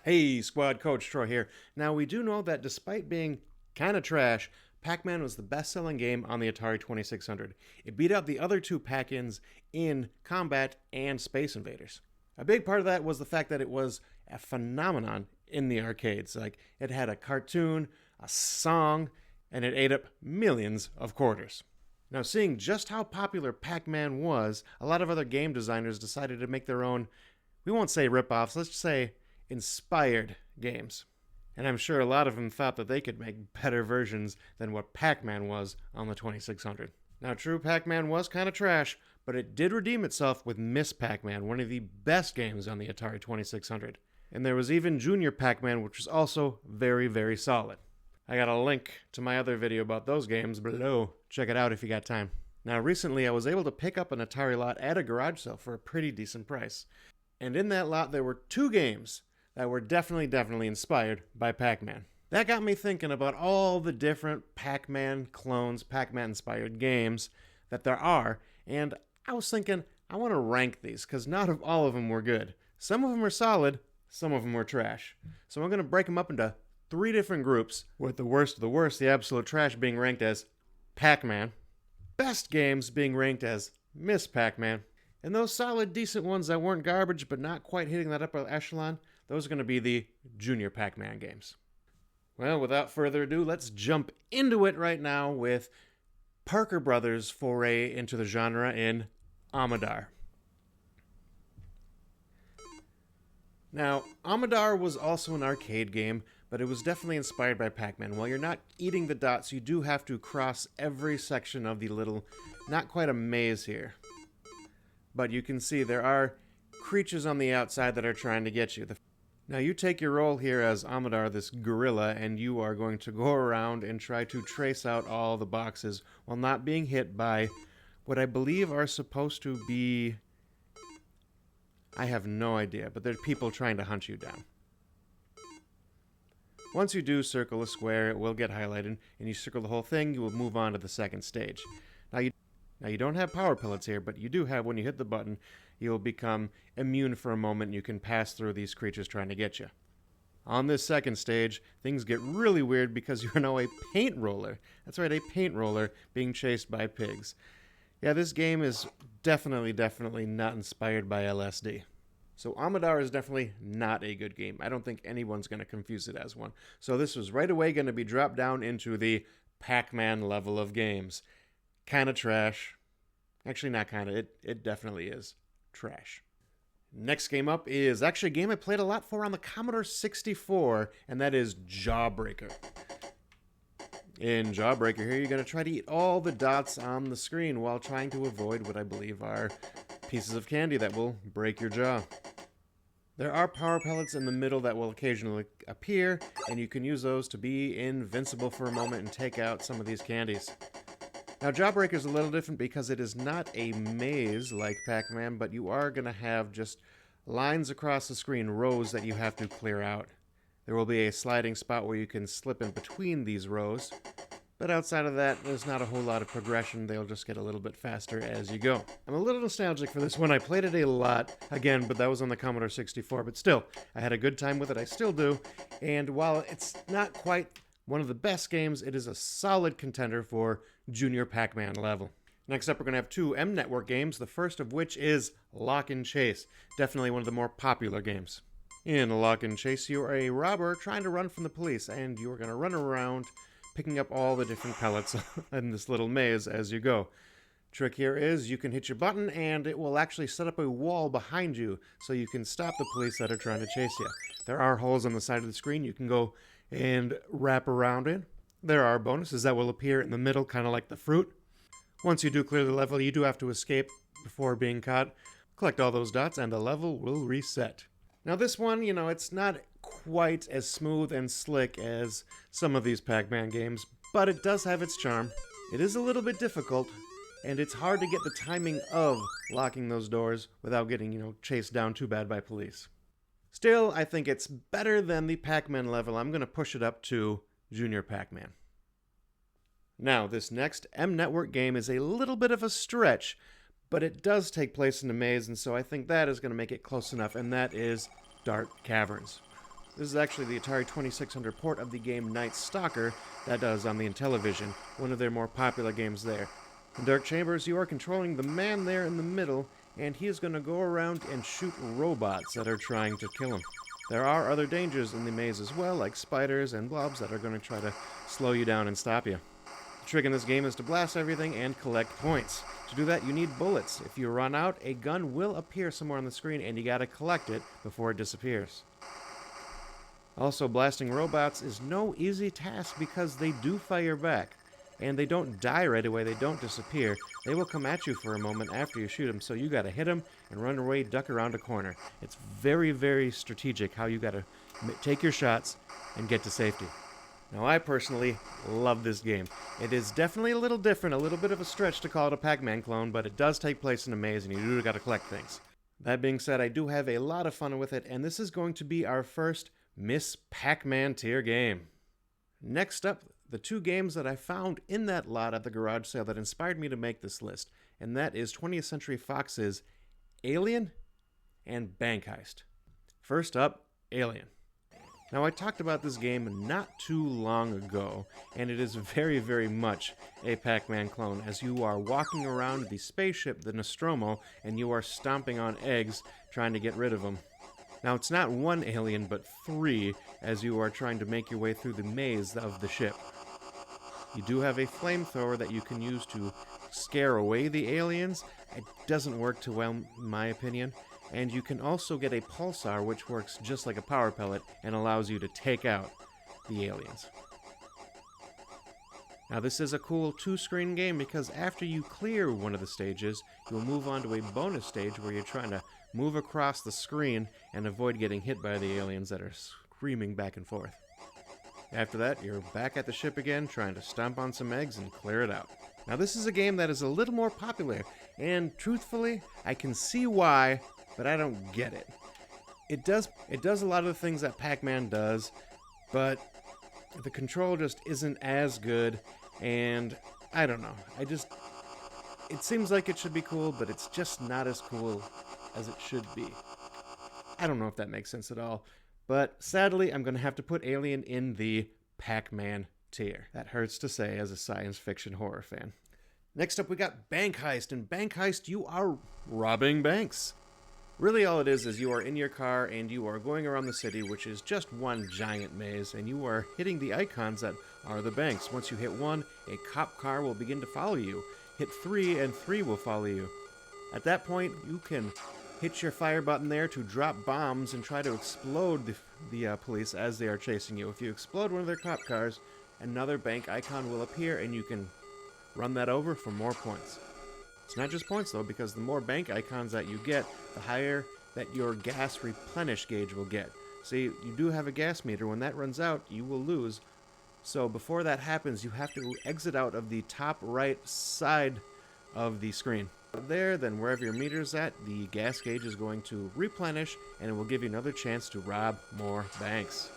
Hey, Squad Coach Troy here. Now, we do know that despite being kinda trash, Pac-Man was the best-selling game on the Atari 2600. It beat out the other two Pac-Ins in Combat and Space Invaders. A big part of that was the fact that it was a phenomenon in the arcades. Like, it had a cartoon, a song, and it ate up millions of quarters. Now, seeing just how popular Pac-Man was, a lot of other game designers decided to make their own, we won't say rip-offs, let's just say inspired games. And I'm sure a lot of them thought that they could make better versions than what Pac-Man was on the 2600. Now, true, Pac-Man was kind of trash, but it did redeem itself with Miss Pac-Man, one of the best games on the Atari 2600. And there was even Junior Pac-Man, which was also very, very solid. I got a link to my other video about those games below. Check it out if you got time. Now, recently I was able to pick up an Atari lot at a garage sale for a pretty decent price. And in that lot there were two games that were definitely inspired by Pac-Man. That got me thinking about all the different Pac-Man clones, Pac-Man inspired games that there are, and I was thinking, I want to rank these, because not all of them were good. Some of them are solid, some of them were trash. So I'm going to break them up into three different groups, with the worst of the worst, the absolute trash, being ranked as Pac-Man, best games being ranked as Miss Pac-Man, and those solid, decent ones that weren't garbage but not quite hitting that upper echelon, those are going to be the Junior Pac-Man games. Well, without further ado, let's jump into it right now with Parker Brothers' foray into the genre in Amadar. Now, Amadar was also an arcade game, but it was definitely inspired by Pac-Man. While you're not eating the dots, you do have to cross every section of the little, not quite a maze here. But you can see there are creatures on the outside that are trying to get you. Now you take your role here as Amadar, this gorilla, and you are going to go around and try to trace out all the boxes while not being hit by what I believe are supposed to be... I have no idea, but they're people trying to hunt you down. Once you do circle a square, it will get highlighted, and you circle the whole thing, you will move on to the second stage. Now you don't have power pellets here, but you do have, when you hit the button, you will become immune for a moment and you can pass through these creatures trying to get you. On this second stage, things get really weird because you're now a paint roller. That's right, a paint roller being chased by pigs. Yeah, this game is definitely not inspired by LSD. So Amadar is definitely not a good game. I don't think anyone's going to confuse it as one. So this was right away going to be dropped down into the Pac-Man level of games. Kind of trash. Actually, not kind of. It definitely is trash. Next game up is actually a game I played a lot for on the Commodore 64, and that is Jawbreaker. In Jawbreaker here, you're going to try to eat all the dots on the screen while trying to avoid what I believe are pieces of candy that will break your jaw. There are power pellets in the middle that will occasionally appear, and you can use those to be invincible for a moment and take out some of these candies. Now, Jawbreaker is a little different because it is not a maze like Pac-Man, but you are going to have just lines across the screen, rows that you have to clear out. There will be a sliding spot where you can slip in between these rows, but outside of that, there's not a whole lot of progression. They'll just get a little bit faster as you go. I'm a little nostalgic for this one. I played it a lot, again, but that was on the Commodore 64, but still, I had a good time with it. I still do, and while it's not quite one of the best games, it is a solid contender for Junior Pac-Man Level. Next up, we're going to have two M Network games, the first of which is Lock and Chase. Definitely one of the more popular games. In Lock and Chase, you are a robber trying to run from the police, and you are going to run around picking up all the different pellets in this little maze as you go. Trick here is you can hit your button, and it will actually set up a wall behind you so you can stop the police that are trying to chase you. There are holes on the side of the screen you can go and wrap around in. There are bonuses that will appear in the middle, kind of like the fruit. Once you do clear the level, you do have to escape before being caught. Collect all those dots and the level will reset. Now this one, it's not quite as smooth and slick as some of these Pac-Man games, but it does have its charm. It is a little bit difficult, and it's hard to get the timing of locking those doors without getting, chased down too bad by police. Still, I think it's better than the Pac-Man level. I'm going to push it up to Junior Pac-Man. Now, this next M Network game is a little bit of a stretch, but it does take place in a maze, and so I think that is going to make it close enough, and that is Dark Caverns. This is actually the Atari 2600 port of the game Night Stalker that does on the Intellivision, one of their more popular games there. In Dark Chambers, you are controlling the man there in the middle, and he is going to go around and shoot robots that are trying to kill him. There are other dangers in the maze as well, like spiders and blobs that are going to try to slow you down and stop you. The trick in this game is to blast everything and collect points. To do that, you need bullets. If you run out, a gun will appear somewhere on the screen, and you gotta collect it before it disappears. Also, blasting robots is no easy task because they do fire back. And they don't die right away, they don't disappear. They will come at you for a moment after you shoot them, so you gotta hit them and run away, duck around a corner. It's very, very strategic how you gotta take your shots and get to safety. Now, I personally love this game. It is definitely a little different, a little bit of a stretch to call it a Pac-Man clone, but it does take place in a maze, and you do gotta collect things. That being said, I do have a lot of fun with it, and this is going to be our first Miss Pac-Man tier game. Next up, the two games that I found in that lot at the garage sale that inspired me to make this list, and that is 20th Century Fox's Alien and Bank Heist. First up, Alien. Now, I talked about this game not too long ago, and it is very, very much a Pac-Man clone, as you are walking around the spaceship, the Nostromo, and you are stomping on eggs trying to get rid of them. Now, it's not one alien, but three, as you are trying to make your way through the maze of the ship. You do have a flamethrower that you can use to scare away the aliens. It doesn't work too well, in my opinion. And you can also get a pulsar, which works just like a power pellet and allows you to take out the aliens. Now, this is a cool two-screen game because after you clear one of the stages, you'll move on to a bonus stage where you're trying to move across the screen and avoid getting hit by the aliens that are screaming back and forth. After that, you're back at the ship again, trying to stomp on some eggs and clear it out. Now, this is a game that is a little more popular, and truthfully, I can see why, but I don't get it. It does a lot of the things that Pac-Man does, but the control just isn't as good, and I don't know. It seems like it should be cool, but it's just not as cool as it should be. I don't know if that makes sense at all, but sadly, I'm going to have to put Alien in the Pac-Man tier. That hurts to say as a science fiction horror fan. Next up, we got Bank Heist. In Bank Heist, you are robbing banks. Really all it is you are in your car and you are going around the city, which is just one giant maze, and you are hitting the icons that are the banks. Once you hit one, a cop car will begin to follow you. Hit 3 and 3 will follow you. At that point, you can hit your fire button there to drop bombs and try to explode the police as they are chasing you. If you explode one of their cop cars, another bank icon will appear and you can run that over for more points. It's not just points though, because the more bank icons that you get, the higher that your gas replenish gauge will get. See, you do have a gas meter. When that runs out, you will lose. So before that happens, you have to exit out of the top right side of the screen. There, then wherever your meter's at, the gas gauge is going to replenish, and it will give you another chance to rob more banks.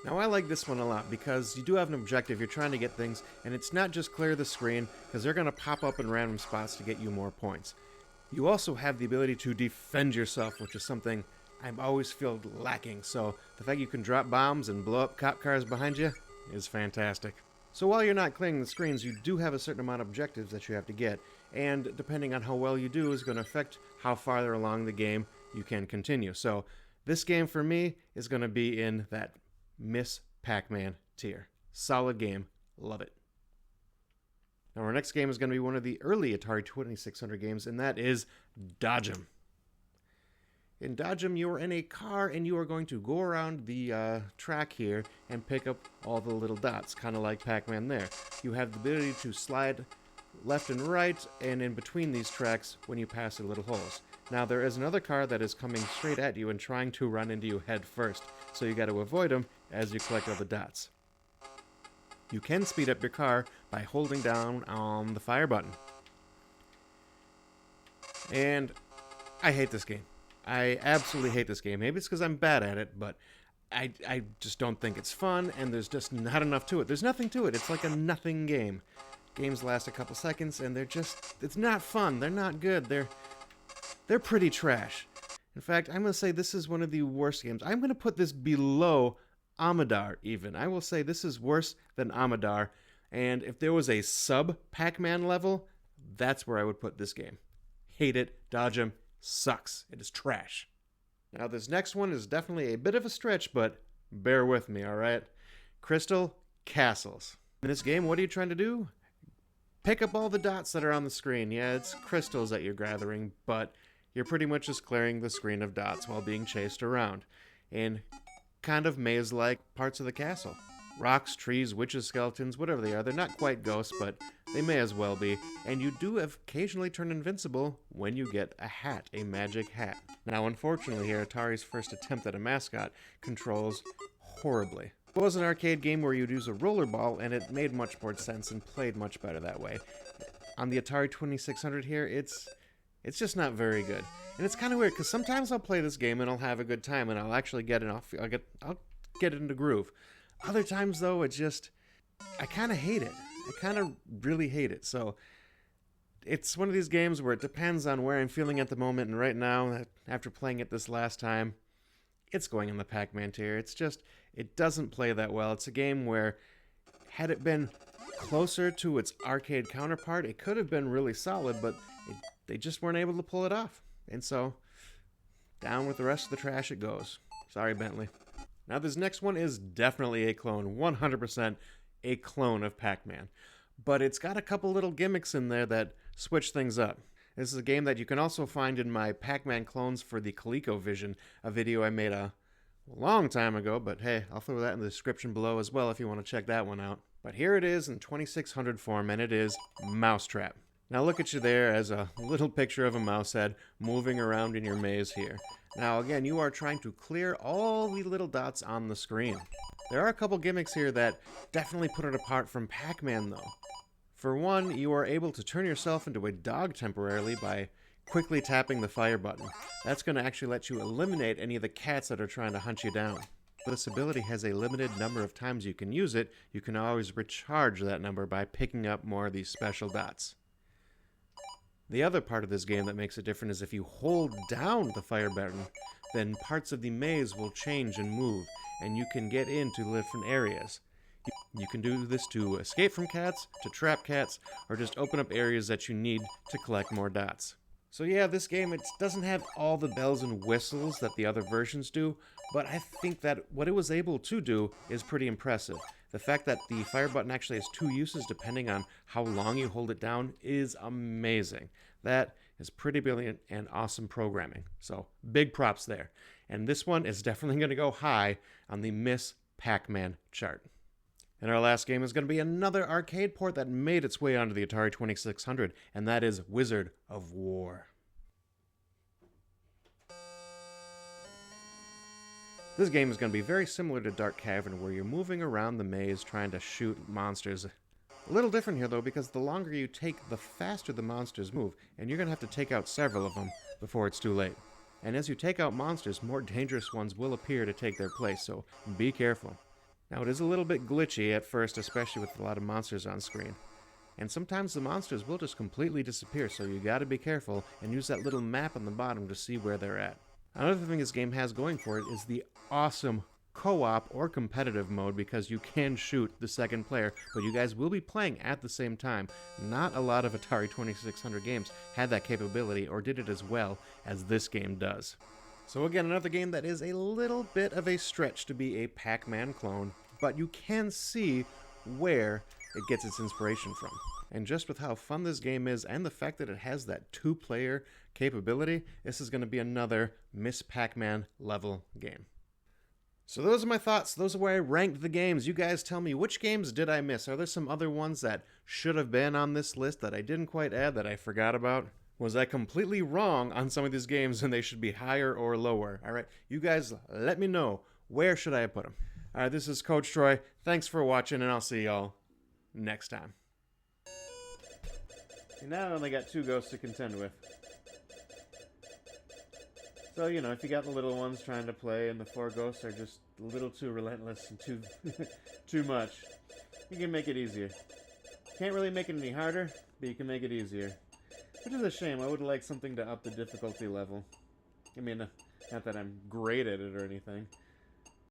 Now, I like this one a lot because you do have an objective. You're trying to get things, and it's not just clear the screen, because they're going to pop up in random spots to get you more points. You also have the ability to defend yourself, which is something I always feel lacking. So the fact you can drop bombs and blow up cop cars behind you is fantastic. So while you're not clearing the screens, you do have a certain amount of objectives that you have to get, and depending on how well you do is going to affect how farther along the game you can continue. So this game for me is going to be in that Miss Pac-Man tier. Solid game. Love it. Now our next game is going to be one of the early Atari 2600 games, and that is Dodge 'em. In Dodge 'em, you are in a car and you are going to go around the track here and pick up all the little dots, kind of like Pac-Man there. You have the ability to slide left and right and in between these tracks when you pass the little holes. Now there is another car that is coming straight at you and trying to run into you head first, so you got to avoid them as you collect all the dots. You can speed up your car by holding down on the fire button. And I hate this game. I absolutely hate this game. Maybe it's because I'm bad at it, but I just don't think it's fun, and there's just not enough to it. There's nothing to it. It's like a nothing game. Games last a couple seconds, and it's not fun. They're not good. They're pretty trash. In fact, I'm going to say this is one of the worst games. I'm going to put this below Amadar even. I will say this is worse than Amadar. And if there was a sub Pac-Man level, that's where I would put this game. Hate it. Dodge 'em. Sucks. It is trash. Now this next one is definitely a bit of a stretch, but bear with me, alright? Crystal Castles. In this game, what are you trying to do? Pick up all the dots that are on the screen. Yeah, it's crystals that you're gathering, but you're pretty much just clearing the screen of dots while being chased around in kind of maze-like parts of the castle. Rocks, trees, witches, skeletons, whatever they are. They're not quite ghosts, but they may as well be. And you do occasionally turn invincible when you get a hat, a magic hat. Now, unfortunately here, Atari's first attempt at a mascot controls horribly. It was an arcade game where you'd use a rollerball, and it made much more sense and played much better that way. On the Atari 2600 here, it's just not very good. And it's kind of weird, because sometimes I'll play this game and I'll have a good time, and I'll actually get it off. I'll get into groove. Other times, though, I kind of hate it. I kind of really hate it. So it's one of these games where it depends on where I'm feeling at the moment. And right now, after playing it this last time, it's going in the Pac-Man tier. It doesn't play that well. It's a game where, had it been closer to its arcade counterpart, it could have been really solid, but they just weren't able to pull it off. And so, down with the rest of the trash it goes. Sorry, Bentley. Now, this next one is definitely a clone, 100% a clone of Pac-Man. But it's got a couple little gimmicks in there that switch things up. This is a game that you can also find in my Pac-Man clones for the ColecoVision, a video I made a long time ago, but hey, I'll throw that in the description below as well if you want to check that one out. But here it is in 2600 form, and it is Mousetrap. Now look at you there as a little picture of a mouse head moving around in your maze here. Now again, you are trying to clear all the little dots on the screen. There are a couple gimmicks here that definitely put it apart from Pac-Man though. For one, you are able to turn yourself into a dog temporarily by quickly tapping the fire button. That's going to actually let you eliminate any of the cats that are trying to hunt you down. But this ability has a limited number of times you can use it. You can always recharge that number by picking up more of these special dots. The other part of this game that makes it different is if you hold down the fire button, then parts of the maze will change and move, and you can get into different areas. You can do this to escape from cats, to trap cats, or just open up areas that you need to collect more dots. So yeah, this game, it doesn't have all the bells and whistles that the other versions do, but I think that what it was able to do is pretty impressive. The fact that the fire button actually has two uses depending on how long you hold it down is amazing. That is pretty brilliant and awesome programming. So big props there. And this one is definitely going to go high on the Miss Pac-Man chart. And our last game is going to be another arcade port that made its way onto the Atari 2600, and that is Wizard of War. This game is going to be very similar to Dark Cavern, where you're moving around the maze trying to shoot monsters. A little different here, though, because the longer you take, the faster the monsters move, and you're going to have to take out several of them before it's too late. And as you take out monsters, more dangerous ones will appear to take their place, so be careful. Now, it is a little bit glitchy at first, especially with a lot of monsters on screen. And sometimes the monsters will just completely disappear, so you gotta be careful and use that little map on the bottom to see where they're at. Another thing this game has going for it is the awesome co-op or competitive mode, because you can shoot the second player, but you guys will be playing at the same time. Not a lot of Atari 2600 games had that capability or did it as well as this game does. So again, another game that is a little bit of a stretch to be a Pac-Man clone, but you can see where it gets its inspiration from. And just with how fun this game is and the fact that it has that two-player capability, this is going to be another Miss Pac-Man level game. So those are my thoughts. Those are where I ranked the games. You guys tell me, which games did I miss? Are there some other ones that should have been on this list that I didn't quite add, that I forgot about? Was I completely wrong on some of these games and they should be higher or lower? All right, you guys let me know. Where should I put them? All right, this is Coach Troy. Thanks for watching, and I'll see y'all next time. Now I only got 2 ghosts to contend with. So, you know, if you got the little ones trying to play and the 4 ghosts are just a little too relentless and too much, you can make it easier. Can't really make it any harder, but you can make it easier. Which is a shame. I would like something to up the difficulty level. I mean, not that I'm great at it or anything.